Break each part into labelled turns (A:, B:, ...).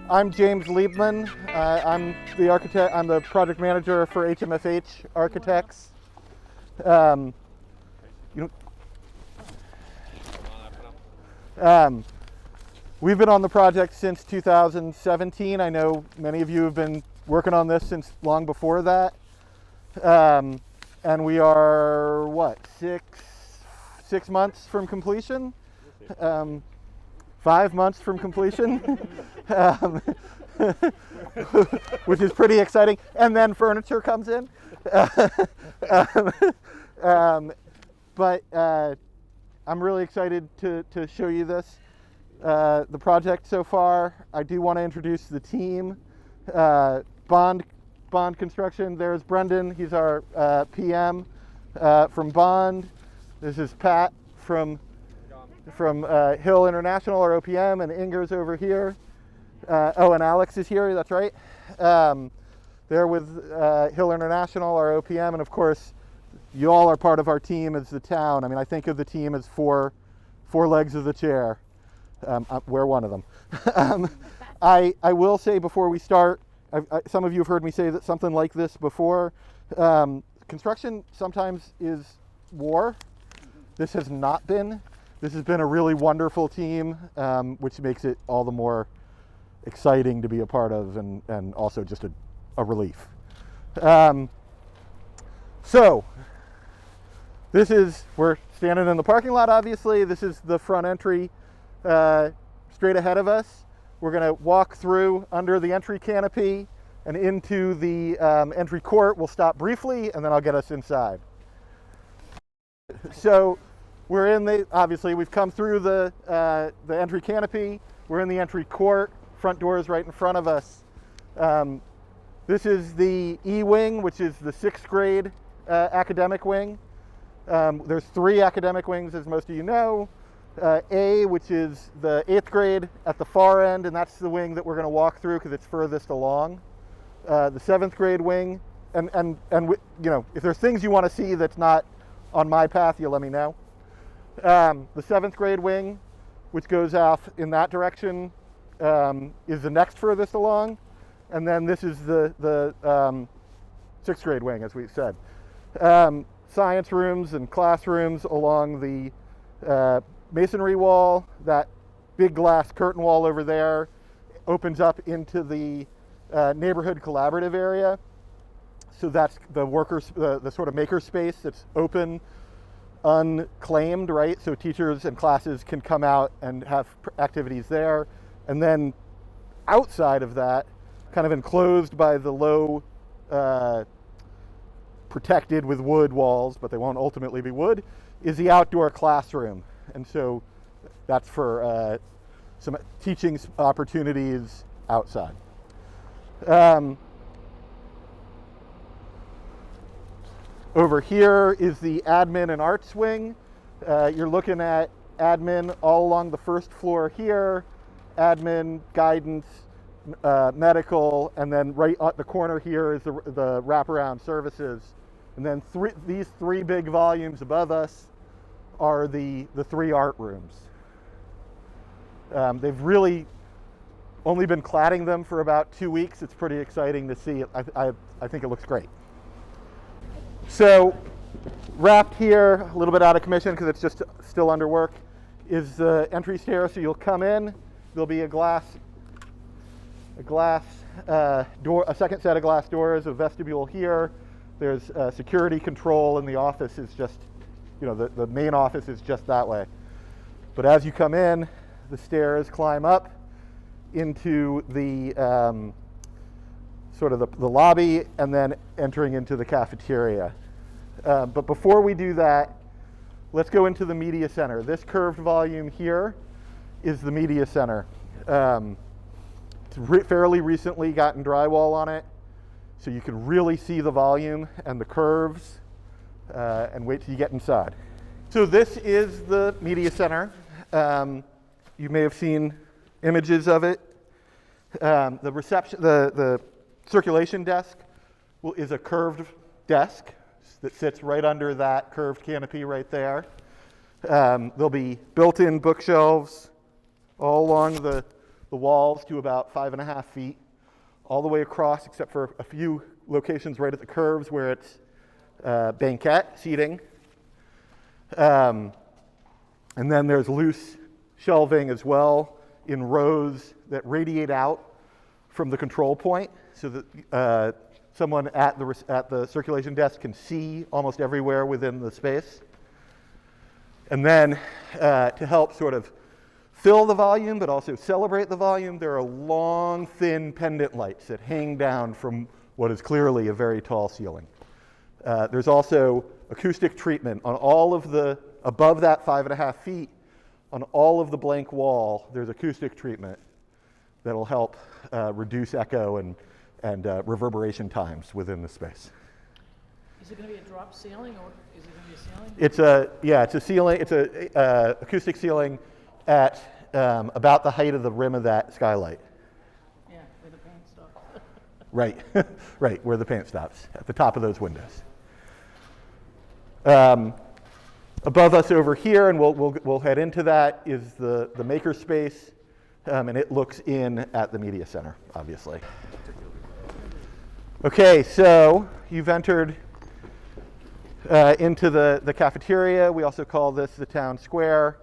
A: I'm James Liebman. I'm the architect. I'm the project manager for HMFH Architects. You know, we've been on the project since 2017. I know many of you have been working on this since long before that. And we are what, six months from completion? 5 months from completion, which is pretty exciting. And then furniture comes in. But I'm really excited to show you this, the project so far. I do want to introduce the team. Bond Construction, there's Brendan, he's our PM from Bond. This is Pat from Hill International, our OPM, and Inger's over here. And Alex is here, that's right. They're with Hill International, our OPM, and of course, you all are part of our team as the town. I mean, I think of the team as four legs of the chair. We're one of them. I will say before we start, some of you have heard me say that something like this before. Construction sometimes is war. This has not been. This has been a really wonderful team, which makes it all the more exciting to be a part of, and also just a relief. So, we're standing in the parking lot, obviously. This is the front entry straight ahead of us. We're going to walk through under the entry canopy and into the entry court. We'll stop briefly, and then I'll get us inside. So, we're in obviously we've come through the entry canopy. We're in the entry court. Front door is right in front of us. This is the E wing, which is the 6th grade academic wing. There's 3 academic wings, as most of you know. A, which is the 8th grade at the far end, and that's the wing that we're going to walk through because it's furthest along. The 7th grade wing, and you know, if there's things you want to see that's not on my path, you let me know. The 7th grade wing, which goes off in that direction, is the next furthest along, and then this is the 6th grade wing, as we said. Science rooms and classrooms along the masonry wall. That big glass curtain wall over there opens up into the neighborhood collaborative area. So that's the workers, the sort of maker space that's open, unclaimed, right? So teachers and classes can come out and have activities there. And then outside of that, kind of enclosed by the low, protected with wood walls, but they won't ultimately be wood, is the outdoor classroom. And so that's for some teaching opportunities outside. Over here is the admin and arts wing. You're looking at admin all along the first floor here, admin, guidance, medical, and then right at the corner here is the wraparound services. And then these 3 big volumes above us are the 3 art rooms. They've really only been cladding them for about 2 weeks. It's pretty exciting to see. I think it looks great. So, wrapped here, a little bit out of commission because it's just still under work, is the entry stair. So you'll come in, there'll be a glass door, a second set of glass doors, a vestibule here. There's security control, and the office is just, you know, the main office is just that way. But as you come in, the stairs climb up into the sort of the lobby, and then entering into the cafeteria. But before we do that, let's go into the media center. This curved volume here is the media center. It's fairly recently gotten drywall on it, so you can really see the volume and the curves, and wait till you get inside. So this is the media center. You may have seen images of it. The circulation desk is a curved desk that sits right under that curved canopy right there. There'll be built-in bookshelves all along the the walls to about 5.5 feet, all the way across, except for a few locations right at the curves where it's banquette seating. And then there's loose shelving as well in rows that radiate out from the control point, so that someone at the circulation desk can see almost everywhere within the space. And then to help sort of fill the volume but also celebrate the volume, there are long, thin pendant lights that hang down from what is clearly a very tall ceiling. There's also acoustic treatment on all of the, above that 5.5 feet, on all of the blank wall, there's acoustic treatment that'll help reduce echo and reverberation times within the space.
B: Is it going to be a drop ceiling, or is it going to be a ceiling?
A: It's a ceiling. It's a acoustic ceiling at about the height of the rim of that skylight.
B: Yeah, where the paint stops.
A: Right, right, where the paint stops, at the top of those windows. Above us over here, and we'll head into that, is the maker space, and it looks in at the media center, obviously. Okay, so you've entered into the cafeteria. We also call this the town square.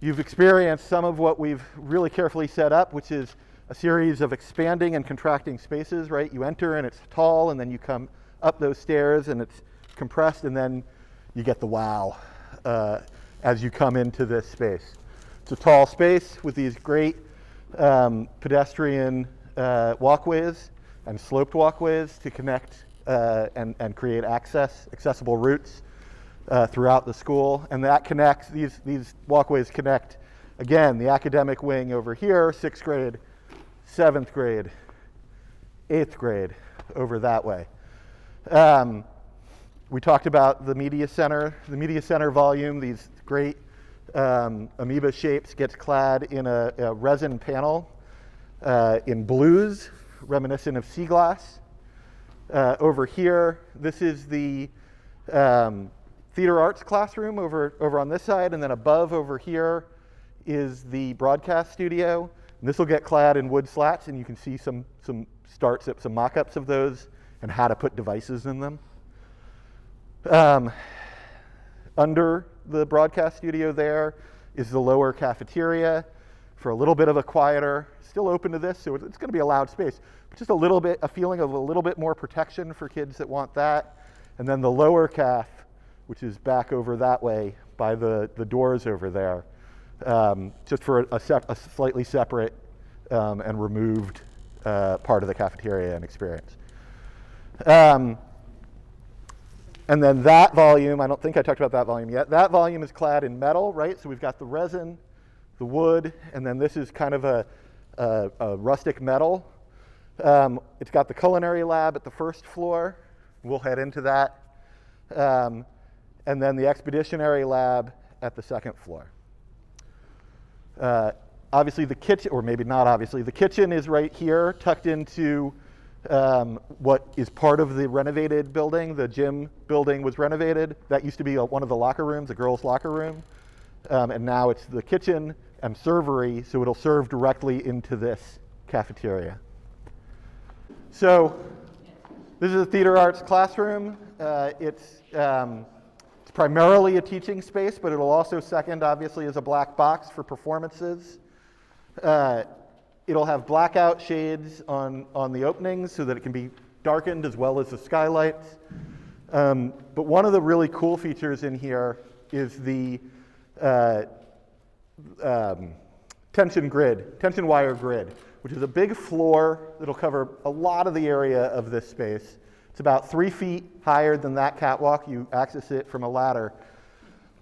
A: You've experienced some of what we've really carefully set up, which is a series of expanding and contracting spaces, right? You enter and it's tall, and then you come up those stairs and it's compressed, and then you get the wow as you come into this space. It's a tall space with these great pedestrian walkways and sloped walkways to connect and create accessible routes throughout the school. And that connects, these walkways connect, again, the academic wing over here, 6th grade, 7th grade, 8th grade, over that way. We talked about the media center. The media center volume, these great amoeba shapes, gets clad in a resin panel in blues, reminiscent of sea glass. Over here, this is the theater arts classroom over on this side, and then above over here is the broadcast studio. And this will get clad in wood slats, and you can see some mock-ups of those and how to put devices in them. Under the broadcast studio there is the lower cafeteria for a little bit of a quieter, still open to this, so it's going to be a loud space, but just a feeling of a little bit more protection for kids that want that. And then the lower caf, which is back over that way by the doors over there, just for a slightly separate and removed part of the cafeteria and experience. And then that volume, I don't think I talked about that volume yet. That volume is clad in metal, right? So we've got the resin, the wood, and then this is kind of a rustic metal. It's got the culinary lab at the first floor. We'll head into that. And then the expeditionary lab at the second floor. Obviously the kitchen, or maybe not obviously, the kitchen is right here, tucked into what is part of the renovated building. The gym building was renovated. That used to be one of the locker rooms, a girls' locker room. And now it's the kitchen and servery, so it'll serve directly into this cafeteria. So this is a theater arts classroom. It's primarily a teaching space, but it'll also second, obviously, as a black box for performances. It'll have blackout shades on the openings so that it can be darkened as well as the skylights. But one of the really cool features in here is the tension wire grid, which is a big floor that'll cover a lot of the area of this space. It's about 3 feet higher than that catwalk. You access it from a ladder.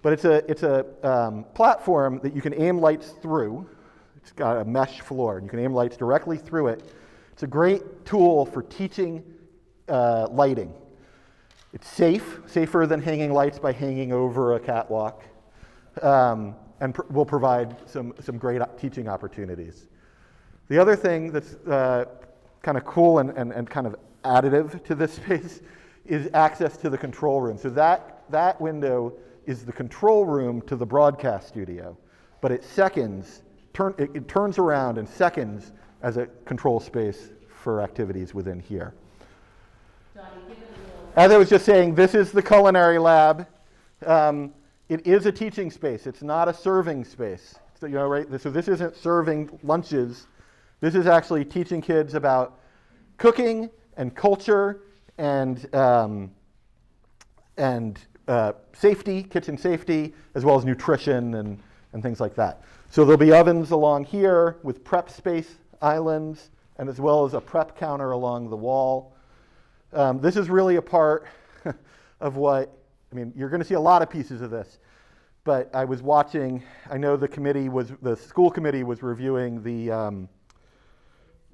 A: But it's a platform that you can aim lights through. It's got a mesh floor, and you can aim lights directly through it. It's a great tool for teaching lighting. It's safer than hanging lights by hanging over a catwalk, and will provide some great teaching opportunities. The other thing that's kind of cool and kind of additive to this space is access to the control room. So that window is the control room to the broadcast studio, but it seconds it turns around in seconds as a control space for activities within here. As I was just saying, this is the culinary lab. It is a teaching space. It's not a serving space. So, right? So this isn't serving lunches. This is actually teaching kids about cooking and culture and safety, kitchen safety, as well as nutrition and things like that. So there'll be ovens along here with prep space islands, and as well as a prep counter along the wall. This is really a part of what, you're going to see a lot of pieces of this, but I was watching, I know the school committee was reviewing the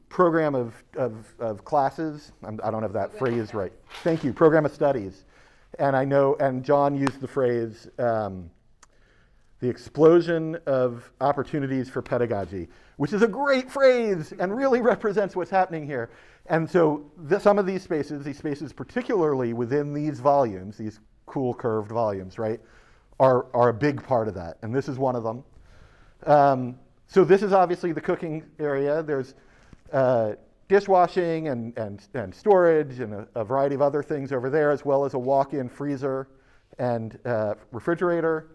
A: program of classes. I don't have that phrase right. Thank you, program of studies. And I know, and John used the phrase, the explosion of opportunities for pedagogy, which is a great phrase and really represents what's happening here. And so some of these spaces particularly within these volumes, these cool curved volumes, right, are a big part of that. And this is one of them. So this is obviously the cooking area. There's dishwashing and storage and a variety of other things over there, as well as a walk-in freezer and refrigerator.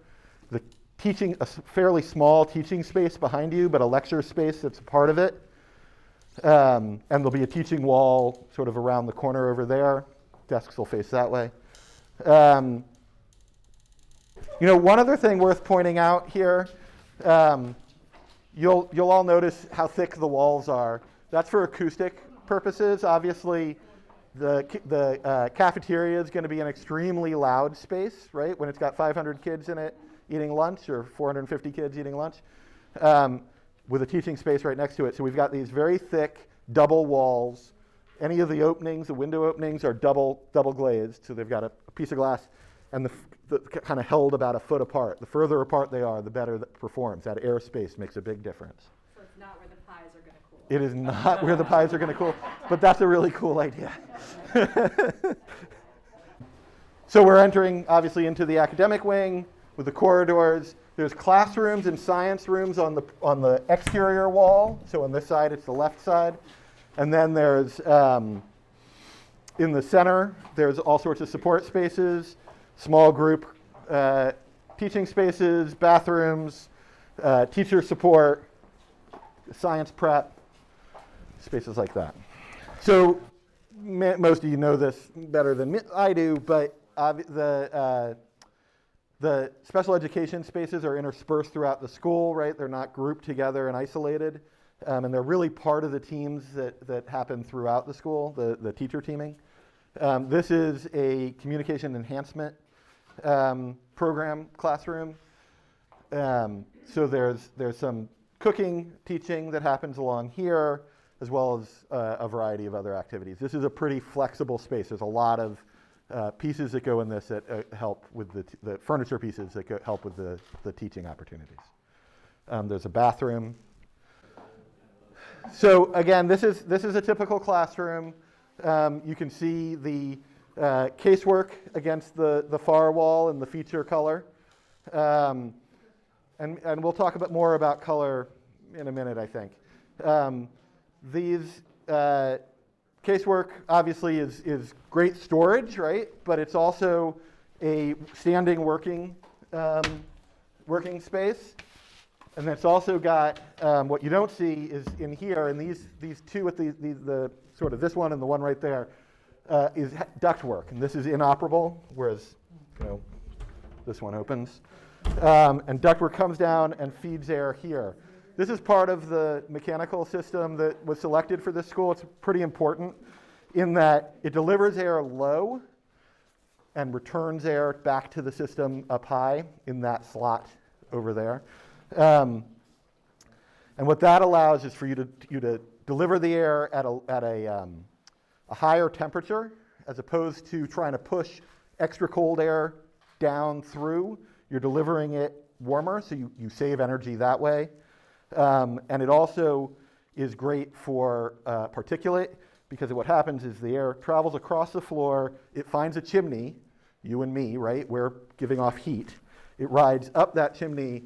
A: The teaching, a fairly small teaching space behind you, but a lecture space that's a part of it. And there'll be a teaching wall sort of around the corner over there. Desks will face that way. One other thing worth pointing out here, you'll all notice how thick the walls are. That's for acoustic purposes. Obviously, the cafeteria is going to be an extremely loud space, right? When it's got 500 kids in it eating lunch, or 450 kids eating lunch, with a teaching space right next to it. So we've got these very thick double walls. Any of the openings, the window openings, are double glazed. So they've got a piece of glass, and the kind of held about a foot apart. The further apart they are, the better it performs. That airspace makes a big difference.
C: So it's not where the pies are going to cool.
A: It is not where the pies are going to cool, but that's a really cool idea. So we're entering, obviously, into the academic wing with the corridors. There's classrooms and science rooms on the exterior wall. So on this side, it's the left side. And then there's, in the center, there's all sorts of support spaces, small group teaching spaces, bathrooms, teacher support, science prep, spaces like that. So most of you know this better than I do, but the special education spaces are interspersed throughout the school, right? They're not grouped together and isolated. And they're really part of the teams that happen throughout the school, the teacher teaming. This is a communication enhancement program classroom. So there's some cooking teaching that happens along here, as well as a variety of other activities. This is a pretty flexible space. There's a lot of pieces that go in this that help with the furniture pieces that help with the teaching opportunities. There's a bathroom. So again, this is a typical classroom. You can see the casework against the far wall in the feature color. And we'll talk a bit more about color in a minute, I think. These casework obviously is great storage, right? But it's also a standing working space. And it's also got, what you don't see is in here, and these two with the sort of this one and the one right there, is ductwork. And this is inoperable, whereas this one opens. And ductwork comes down and feeds air here. This is part of the mechanical system that was selected for this school. It's pretty important in that it delivers air low and returns air back to the system up high in that slot over there. And what that allows is for you to deliver the air at a higher temperature, as opposed to trying to push extra cold air down through. You're delivering it warmer, so you save energy that way. And it also is great for particulate, because what happens is the air travels across the floor, it finds a chimney, you and me, right? We're giving off heat. It rides up that chimney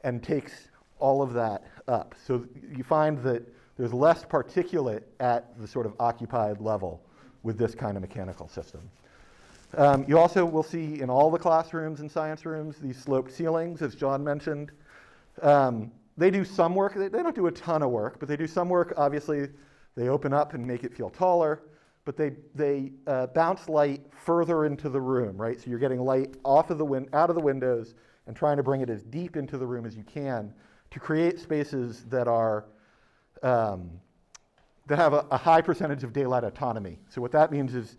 A: and takes all of that up. So you find that there's less particulate at the sort of occupied level with this kind of mechanical system. You also will see in all the classrooms and science rooms these sloped ceilings, as John mentioned. They do some work. They don't do a ton of work, but they do some work. Obviously, they open up and make it feel taller, but they bounce light further into the room, right? So you're getting light out of the windows and trying to bring it as deep into the room as you can to create spaces that are that have a high percentage of daylight autonomy. So what that means is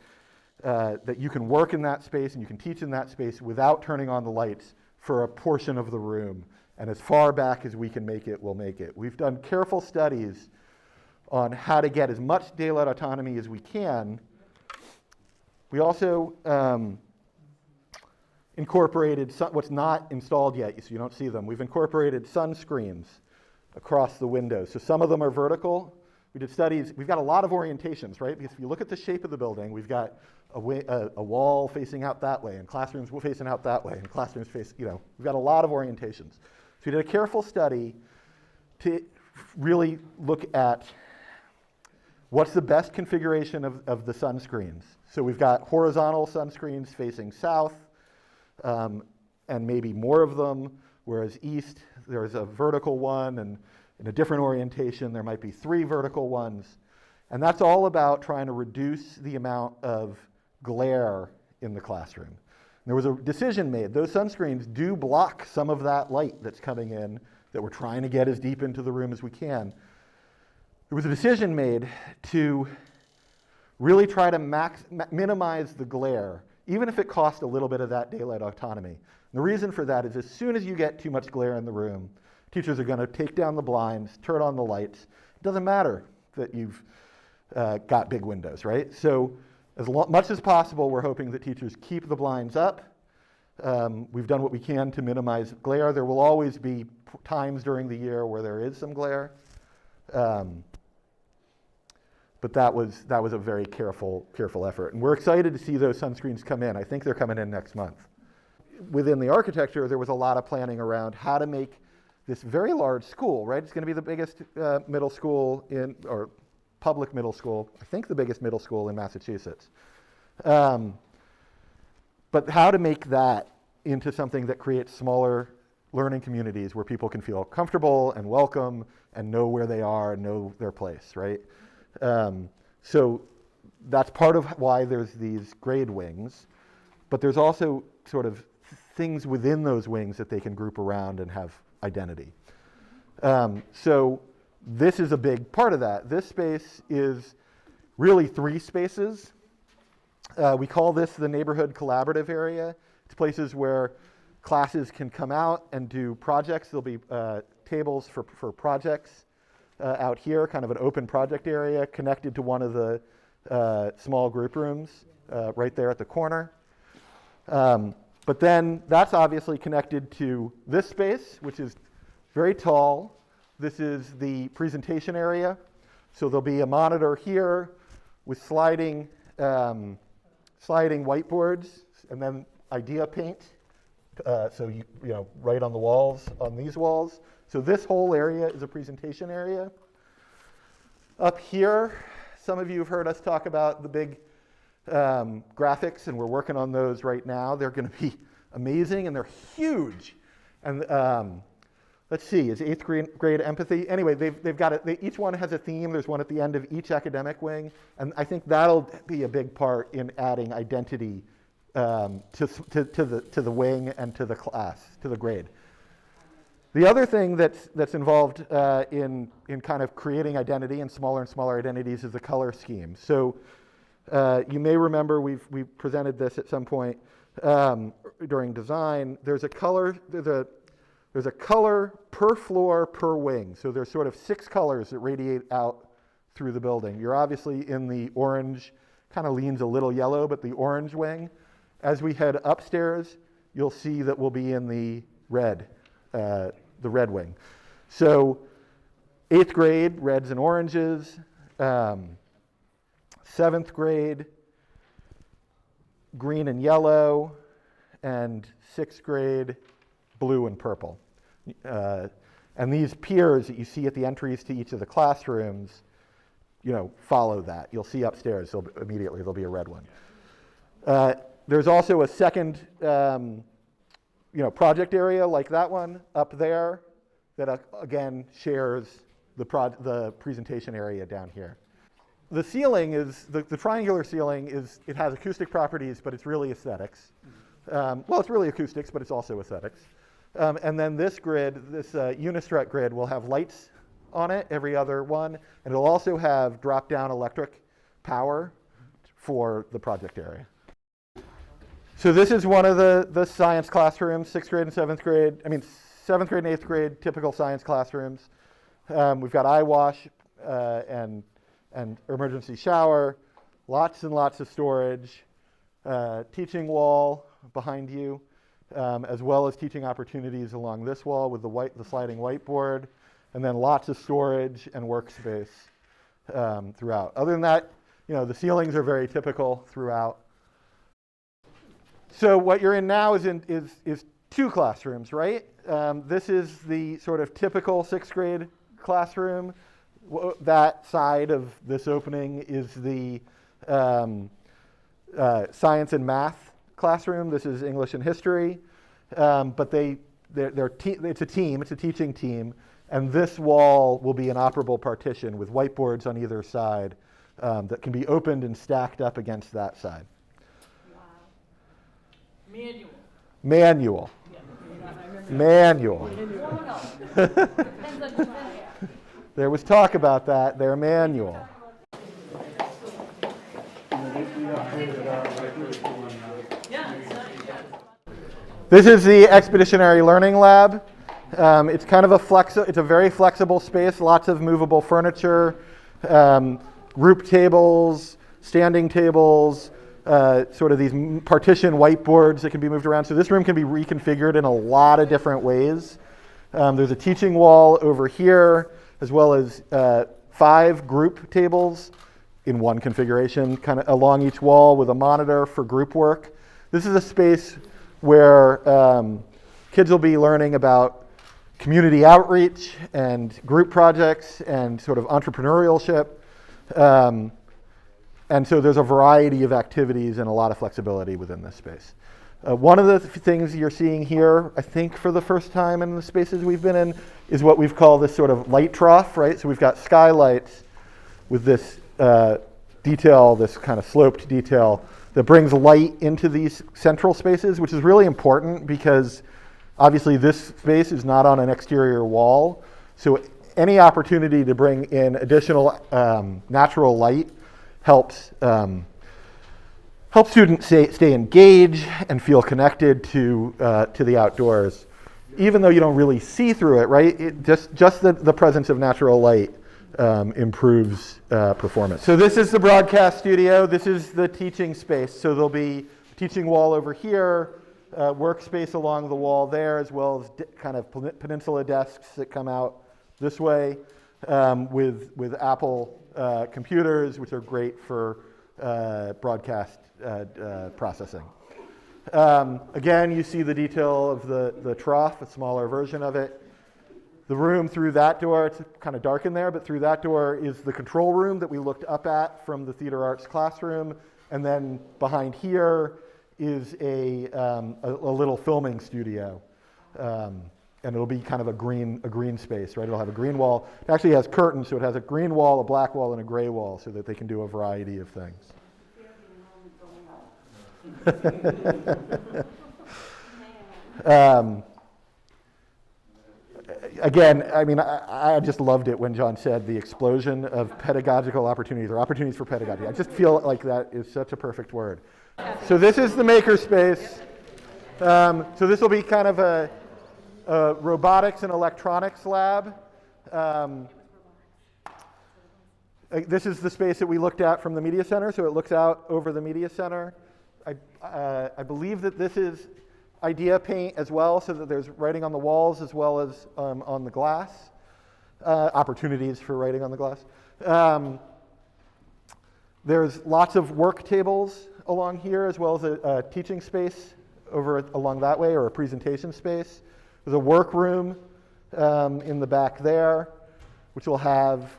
A: that you can work in that space and you can teach in that space without turning on the lights for a portion of the room. And as far back as we can make it, we'll make it. We've done careful studies on how to get as much daylight autonomy as we can. We also incorporated what's not installed yet, so you don't see them. We've incorporated sunscreens across the windows. So some of them are vertical. We did studies. We've got a lot of orientations, right? Because if you look at the shape of the building, we've got a wall facing out that way, and classrooms facing out that way, and classrooms face, we've got a lot of orientations. So we did a careful study to really look at what's the best configuration of the sunscreens. So we've got horizontal sunscreens facing south, and maybe more of them, whereas east, there's a vertical one, and in a different orientation, there might be 3 vertical ones. And that's all about trying to reduce the amount of glare in the classroom. And there was a decision made. Those sunscreens do block some of that light that's coming in that we're trying to get as deep into the room as we can. There was a decision made to really try to minimize the glare, even if it cost a little bit of that daylight autonomy. And the reason for that is as soon as you get too much glare in the room, teachers are going to take down the blinds, turn on the lights. It doesn't matter that you've got big windows, right? So as much as possible, we're hoping that teachers keep the blinds up. We've done what we can to minimize glare. There will always be times during the year where there is some glare. But that was a very careful effort. And we're excited to see those sunscreens come in. I think they're coming in next month. Within the architecture, there was a lot of planning around how to make this very large school, right? It's going to be the biggest middle school or public middle school, I think the biggest middle school in Massachusetts. But how to make that into something that creates smaller learning communities where people can feel comfortable and welcome and know where they are and know their place, right? So that's part of why there's these grade wings, but there's also sort of things within those wings that they can group around and have identity. So this is a big part of that. This space is really 3 spaces. We call this the neighborhood collaborative area. It's places where classes can come out and do projects. There'll be tables for projects out here, kind of an open project area connected to one of the small group rooms right there at the corner. But then that's obviously connected to this space, which is very tall. This is the presentation area. So there'll be a monitor here with sliding whiteboards and then idea paint. So you right on the walls, on these walls. So this whole area is a presentation area. Up here, some of you have heard us talk about the big graphics, and we're working on those right now. They're going to be amazing, and they're huge. And let's see, is 8th grade empathy? Anyway, they've got it. Each one has a theme. There's one at the end of each academic wing, and I think that'll be a big part in adding identity to the wing and to the class, to the grade. The other thing that's involved in kind of creating identity and smaller identities is the color scheme. So you may remember we presented this at some point during design. There's a color per floor per wing. So there's sort of 6 colors that radiate out through the building. You're obviously in the orange, kind of leans a little yellow, but the orange wing. As we head upstairs, you'll see that we'll be in the red wing. So 8th grade, reds and oranges. 7th grade, green and yellow. And 6th grade, blue and purple. And these piers that you see at the entries to each of the classrooms, follow that. You'll see upstairs, immediately there'll be a red one. There's also a second, project area like that one up there that again shares the presentation area down here. The ceiling is, the triangular ceiling it has acoustic properties, but it's really aesthetics. It's really acoustics, but it's also aesthetics. And then this grid, this unistrut grid, will have lights on it, every other one, and it'll also have drop-down electric power for the project area. So this is one of the science classrooms, 6th grade and 7th grade, 7th grade and 8th grade, typical science classrooms. We've got eye wash and emergency shower, lots and lots of storage, teaching wall behind you, as well as teaching opportunities along this wall with the sliding whiteboard, and then lots of storage and workspace throughout. Other than that, the ceilings are very typical throughout. So what you're in now is 2 classrooms, right? This is the sort of typical 6th grade classroom. That side of this opening is the science and math classroom. This is English and history. But it's a team, it's a teaching team, and this wall will be an operable partition with whiteboards on either side that can be opened and stacked up against that side.
B: Manual.
A: Manual. Manual. There was talk about that. They're manual. This is the Expeditionary Learning Lab. It's kind of it's a very flexible space, lots of movable furniture, group tables, standing tables, sort of these partition whiteboards that can be moved around. So this room can be reconfigured in a lot of different ways. There's a teaching wall over here, as well as 5 group tables in one configuration, kind of along each wall with a monitor for group work. This is a space where kids will be learning about community outreach and group projects and sort of entrepreneurship. And so there's a variety of activities and a lot of flexibility within this space. One of the things you're seeing here, I think for the first time in the spaces we've been in, is what we've called this sort of light trough, right? So we've got skylights with this detail, this kind of sloped detail that brings light into these central spaces, which is really important because obviously this space is not on an exterior wall. So any opportunity to bring in additional natural light helps students stay engaged and feel connected to the outdoors, even though you don't really see through it, right? Just the presence of natural light improves performance. So this is the broadcast studio. This is the teaching space. So there'll be a teaching wall over here, workspace along the wall there, as well as kind of peninsula desks that come out this way with Apple computers, which are great for broadcast processing. Again, you see the detail of the trough, a smaller version of it. The room through that door, it's kind of dark in there, but through that door is the control room that we looked up at from the theater arts classroom. And then behind here is a little filming studio. And it'll be kind of a green space, right? It'll have a green wall. It actually has curtains, so it has a green wall, a black wall, and a gray wall so that they can do a variety of things. Again, I just loved it when John said the explosion of pedagogical opportunities, or opportunities for pedagogy. I just feel like that is such a perfect word. So this is the makerspace. So this will be kind of a robotics and electronics lab. This is the space that we looked at from the media center, so it looks out over the media center. I believe that this is idea paint as well, so that there's writing on the walls as well as on the glass, opportunities for writing on the glass. There's lots of work tables along here, as well as a teaching space over along that way, or a presentation space. There's a workroom in the back there, which will have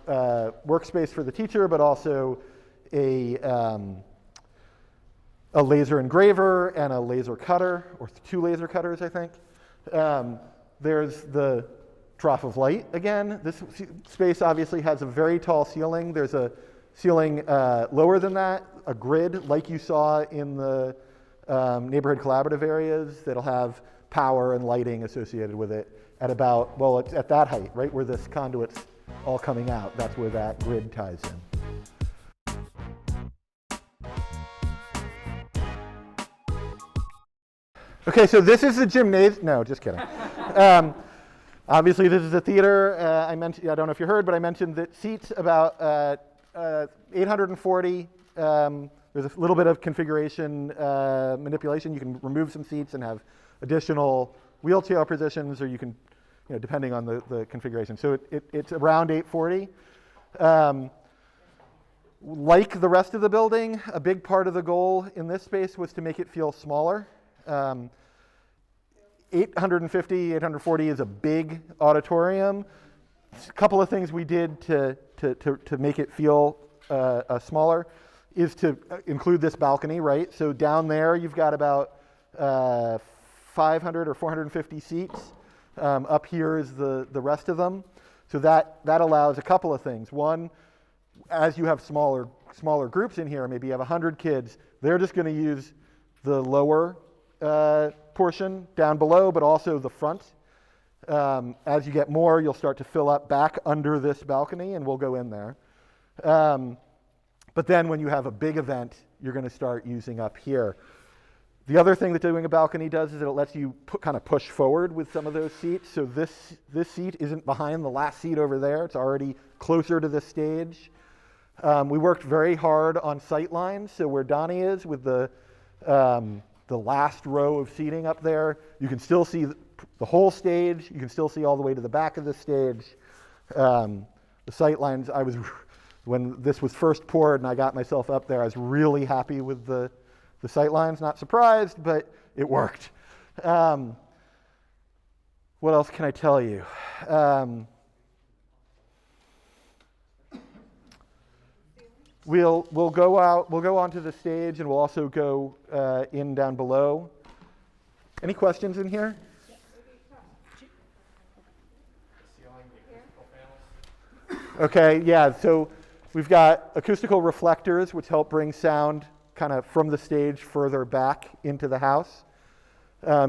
A: workspace for the teacher, but also a laser engraver and a laser cutter, or 2 laser cutters, I think. There's the drop of light again. This space obviously has a very tall ceiling. There's a ceiling lower than that, a grid like you saw in the neighborhood collaborative areas that'll have power and lighting associated with it at about, well, it's at that height, right where this conduit's all coming out. That's where that grid ties in. Okay, so this is the gymnasium. No, just kidding. Obviously, this is a theater. I don't know if you heard, but I mentioned that seats about 840. There's a little bit of configuration manipulation. You can remove some seats and have additional wheelchair positions, or you can, depending on the configuration. So it's around 840. Like the rest of the building, a big part of the goal in this space was to make it feel smaller. 850, 840 is a big auditorium. A couple of things we did to make it feel smaller is to include this balcony, right? So down there you've got about 500 or 450 seats. Up here is the rest of them. So that allows a couple of things. One, as you have smaller groups in here, maybe you have 100 kids, they're just going to use the lower portion down below, but also the front. As you get more, you'll start to fill up back under this balcony, and we'll go in there. But then when you have a big event, you're going to start using up here. The other thing that doing a balcony does is that it lets you kind of push forward with some of those seats. So this seat isn't behind the last seat over there. It's already closer to the stage. We worked very hard on sight lines. So where Donnie is with the last row of seating up there, you can still see the whole stage. You can still see all the way to the back of the stage. The sight lines, when this was first poured and I got myself up there, I was really happy with the sight lines. Not surprised, but it worked. What else can I tell you? We'll go onto the stage, and we'll also go in down below. Any questions in here? Okay, yeah, so we've got acoustical reflectors, which help bring sound kind of from the stage further back into the house.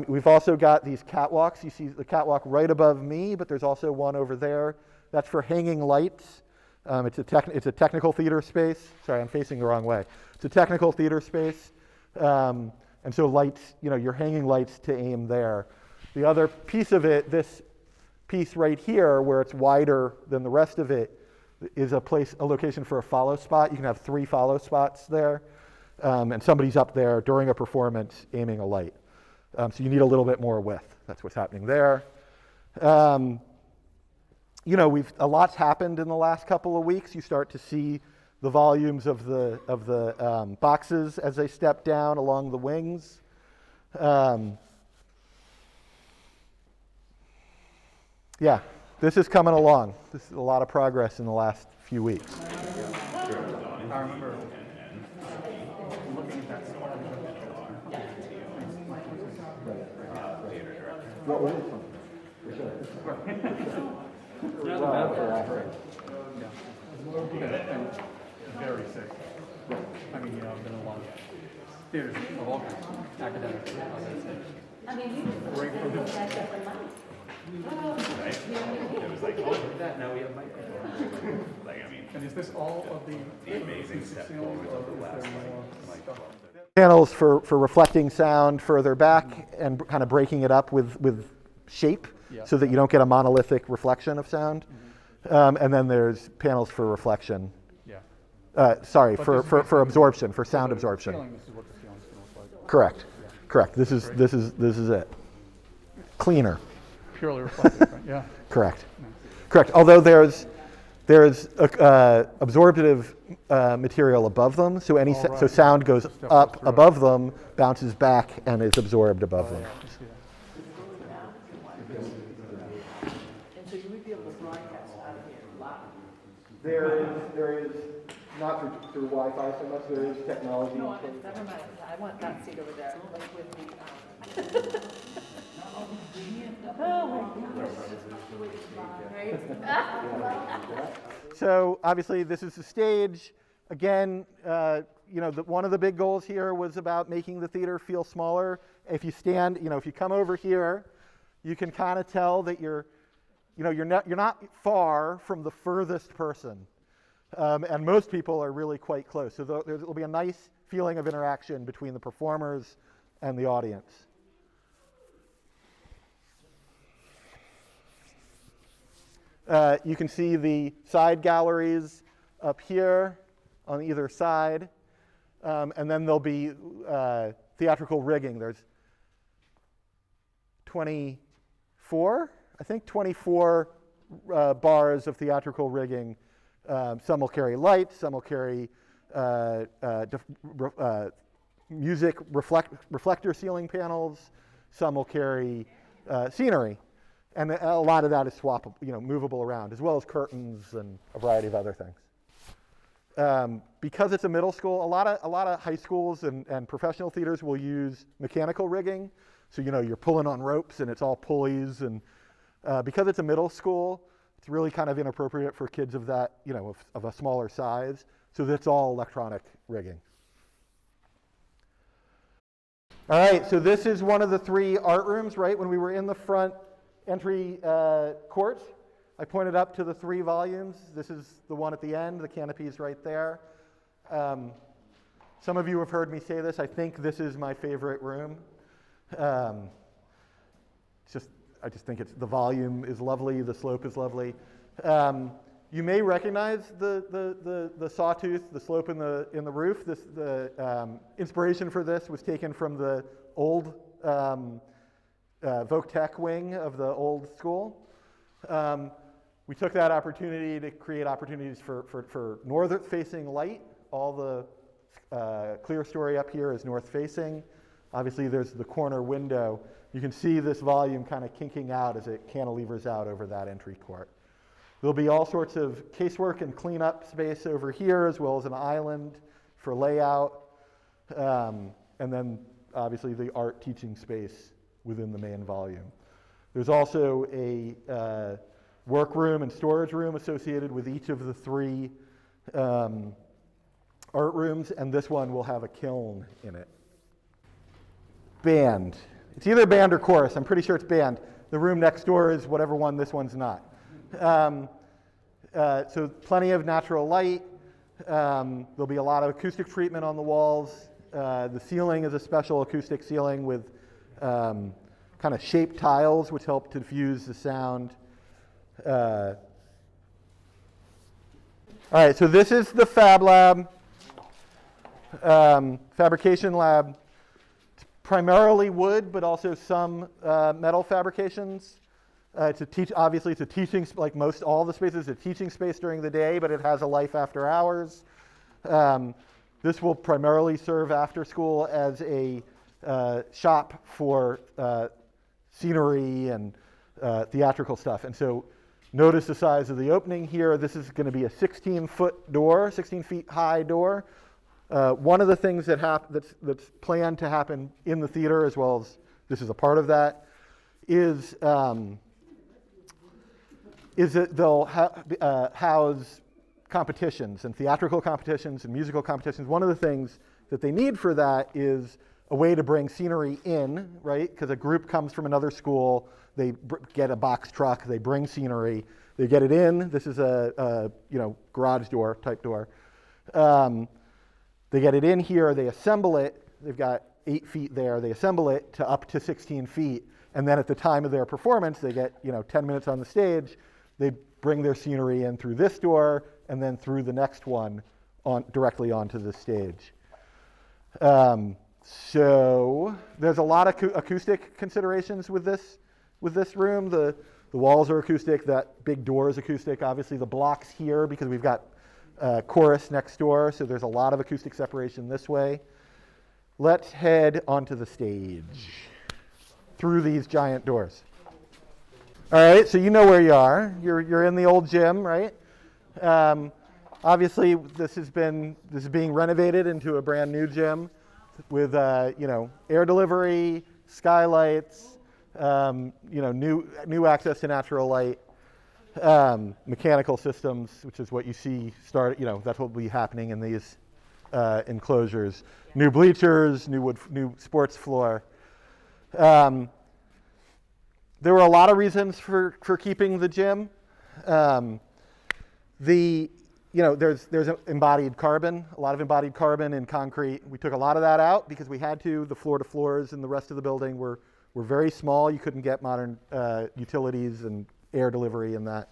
A: We've also got these catwalks. You see the catwalk right above me, but there's also one over there. That's for hanging lights. It's a technical theater space. Sorry, I'm facing the wrong way. It's a technical theater space. And so lights, you're hanging lights to aim there. The other piece of it, this piece right here, where it's wider than the rest of it, is a location for a follow spot. You can have 3 follow spots there. And somebody's up there during a performance aiming a light. So you need a little bit more width. That's what's happening there. A lot's happened in the last couple of weeks. You start to see the volumes of the boxes as they step down along the wings. Yeah, this is coming along. This is a lot of progress in the last few weeks.
D: I remember looking at that sort of very sick. I mean, I've been along. There's of all kinds, academic.
C: I mean, you
D: Great for
C: that different money.
E: Right? It was like, oh, that now we have microphones.
D: And is this all of the
E: amazing step forward over the last stuff?
A: Panels for reflecting sound further back and kind of breaking it up with shape so that you don't get a monolithic reflection of sound. And then there's panels for reflection.
D: Yeah.
A: For absorption, for sound absorption.
D: This is what the ceiling's going to look like.
A: Correct. Correct. This is it. Cleaner.
D: Purely reflective, right? Yeah.
A: Correct. Correct. Although there's absorptive material above them, so so sound goes up above them, bounces back, and is absorbed above them.
D: I see that.
B: we be able to broadcast out of here live?
A: There is not through Wi-Fi so much. There is technology.
B: No, never mind. I want that seat over there, like with the, right?
A: So obviously this is the stage. Again, one of the big goals here was about making the theater feel smaller. If you stand, if you come over here, you can kind of tell that you're not far from the furthest person. And most people are really quite close. So there will be a nice feeling of interaction between the performers and the audience. You can see the side galleries up here on either side. And then there'll be theatrical rigging. There's 24 bars of theatrical rigging. Some will carry lights, some will carry music reflector ceiling panels, some will carry scenery. And a lot of that is swappable, movable around, as well as curtains and a variety of other things. Because it's a middle school, a lot of high schools and professional theaters will use mechanical rigging. So you're pulling on ropes and it's all pulleys, and because it's a middle school, it's really kind of inappropriate for kids of that, of a smaller size. So that's all electronic rigging. All right, so this is one of the 3 art rooms, right? When we were in the front entry court, I pointed up to the 3 volumes. This is the one at the end. The canopy is right there. Some of you have heard me say this. I think this is my favorite room. I just think the volume is lovely. The slope is lovely. You may recognize the sawtooth, the slope in the roof. The inspiration for this was taken from the old Voc Tech wing of the old school. We took that opportunity to create opportunities for north-facing light. All the clear story up here is north-facing. Obviously, there's the corner window. You can see this volume kind of kinking out as it cantilevers out over that entry court. There'll be all sorts of casework and cleanup space over here, as well as an island for layout. And then, obviously, the art teaching space within the main volume. There's also a workroom and storage room associated with each of the 3 art rooms, and this one will have a kiln in it. Band. It's either band or chorus. I'm pretty sure it's band. The room next door is whatever one this one's not. So plenty of natural light. There'll be a lot of acoustic treatment on the walls. The ceiling is a special acoustic ceiling with kind of shaped tiles which help to diffuse the sound. All right, so this is the Fab Lab, fabrication lab. It's primarily wood, but also some metal fabrications. Obviously it's a teaching, like all the spaces, a teaching space during the day, but it has a life after hours. This will primarily serve after school as a shop for scenery and theatrical stuff. And so notice the size of the opening here. This is going to be a 16-foot door, 16 feet high door. One of the things that's planned to happen in the theater, as well as this is a part of that, is that they'll house competitions and theatrical competitions and musical competitions. One of the things that they need for that is a way to bring scenery in, right? Because a group comes from another school, they get a box truck, they bring scenery, they get it in. This is a garage door type door. They get it in here, they assemble it. They've got 8 feet there. They assemble it to up to 16 feet. And then at the time of their performance, they get 10 minutes on the stage. They bring their scenery in through this door and then through the next one directly onto the stage. So there's a lot of acoustic considerations with this room. The walls are acoustic. That big door is acoustic. Obviously, the blocks here, because we've got chorus next door, so there's a lot of acoustic separation this way. Let's head onto the stage through these giant doors. All right, so you know where you are. You're in the old gym, right? Obviously, this is being renovated into a brand new gym with air delivery, skylights, new access to natural light, mechanical systems, which is what you see start. That's what will be happening in these enclosures. New bleachers, new sports floor. There were a lot of reasons for keeping the gym. There's embodied carbon, a lot of embodied carbon in concrete. We took a lot of that out because we had to. The floor to floors in the rest of the building were very small. You couldn't get modern utilities and air delivery and that.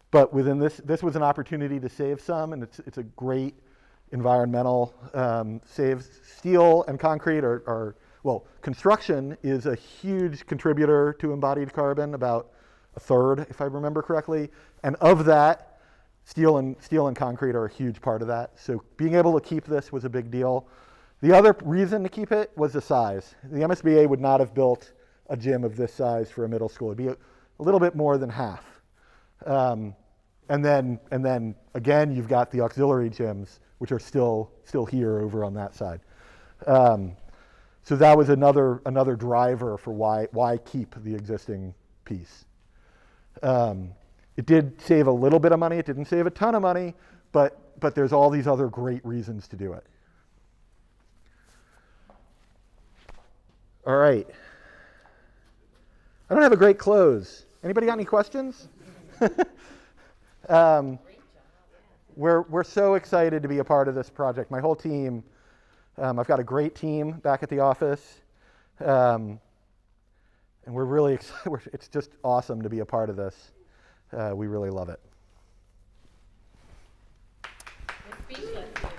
A: But within this was an opportunity to save some, and it's a great environmental save. Steel and concrete construction is a huge contributor to embodied carbon, about a third, if I remember correctly. And of that, steel and concrete are a huge part of that. So being able to keep this was a big deal. The other reason to keep it was the size. The MSBA would not have built a gym of this size for a middle school. It'd be a little bit more than half. And then again, you've got the auxiliary gyms, which are still here over on that side. So that was another driver for why keep the existing piece. It did save a little bit of money. It didn't save a ton of money, but there's all these other great reasons to do it. All right. I don't have a great close. Anybody got any questions? We're so excited to be a part of this project. My whole team. I've got a great team back at the office, and we're really excited. It's just awesome to be a part of this. We really love it.
B: Speechless.